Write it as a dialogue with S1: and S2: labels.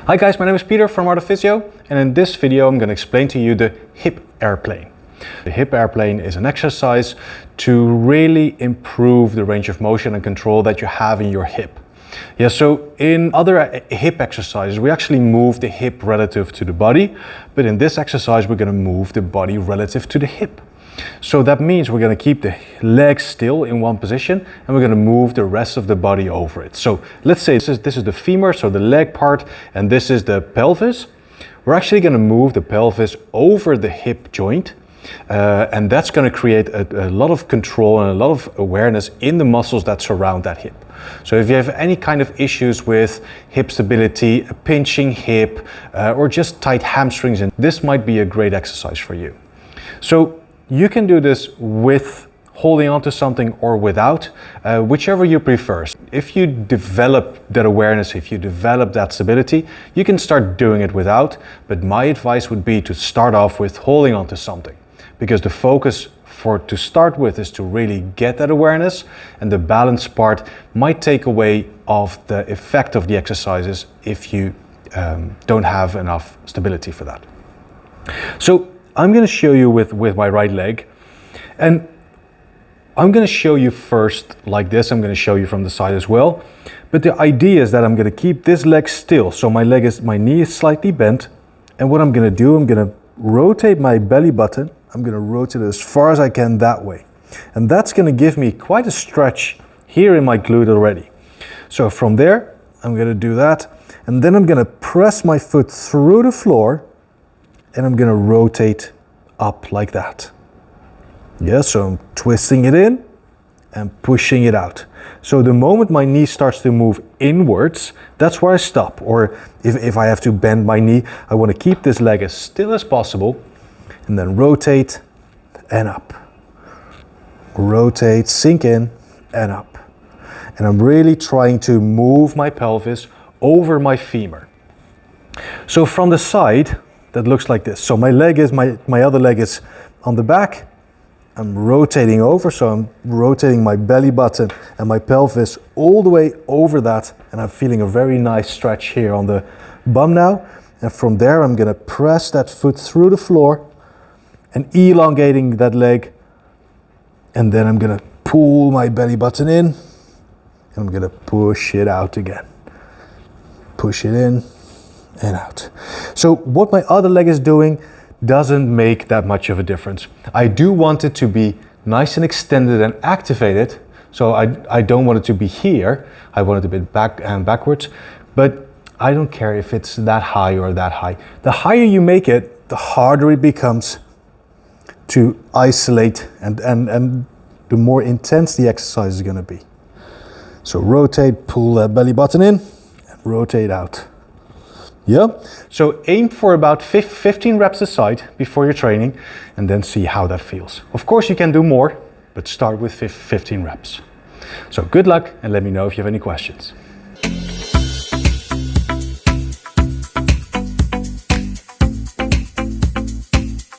S1: Hi guys, my name is Peter from Art of Physio, and in this video I'm going to explain to you the hip airplane. The hip airplane is an exercise to really improve the range of motion and control that you have in your hip. Yeah, so in other hip exercises we actually move the hip relative to the body, but in this exercise we're going to move the body relative to the hip. So that means we're going to keep the legs still in one position and we're going to move the rest of the body over it. So let's say this is the femur, so the leg part, and this is the pelvis. We're actually going to move the pelvis over the hip joint, and that's going to create a lot of control and a lot of awareness in the muscles that surround that hip. So if you have any kind of issues with hip stability, a pinching hip, or just tight hamstrings, and this might be a great exercise for you. So you can do this with holding onto something or without, whichever you prefer. If you develop that awareness, if you develop that stability, you can start doing it without, but my advice would be to start off with holding onto something, because the focus to start with is to really get that awareness, and the balance part might take away of the effect of the exercises if you don't have enough stability for that. So I'm going to show you with my right leg, and I'm going to show you first like this. I'm going to show you from the side as well, but the idea is that I'm going to keep this leg still, so my knee is slightly bent, and what I'm going to do, I'm going to rotate my belly button. I'm going to rotate it as far as I can that way, and that's going to give me quite a stretch here in my glute already. So from there I'm going to do that, and then I'm going to press my foot through the floor, and I'm going to rotate up like that. Yeah, so I'm twisting it in and pushing it out. So the moment my knee starts to move inwards, that's where I stop. Or if I have to bend my knee, I want to keep this leg as still as possible, and then rotate and up. Rotate, sink in and up. And I'm really trying to move my pelvis over my femur. So from the side, that looks like this. So my other leg is on the back. I'm rotating over, so I'm rotating my belly button and my pelvis all the way over that, and I'm feeling a very nice stretch here on the bum now. And from there I'm gonna press that foot through the floor and elongating that leg, and then I'm gonna pull my belly button in, and I'm gonna push it out again. Push it in and out. So what my other leg is doing doesn't make that much of a difference. I do want it to be nice and extended and activated, so I don't want it to be here. I want it a bit back and backwards, but I don't care if it's that high or that high. The higher you make it, the harder it becomes to isolate, and the more intense the exercise is going to be. So rotate, pull that belly button in, and rotate out. Yeah, so aim for about 15 reps a side before your training, and then see how that feels. Of course you can do more, but start with 15 reps. So good luck, and let me know if you have any questions.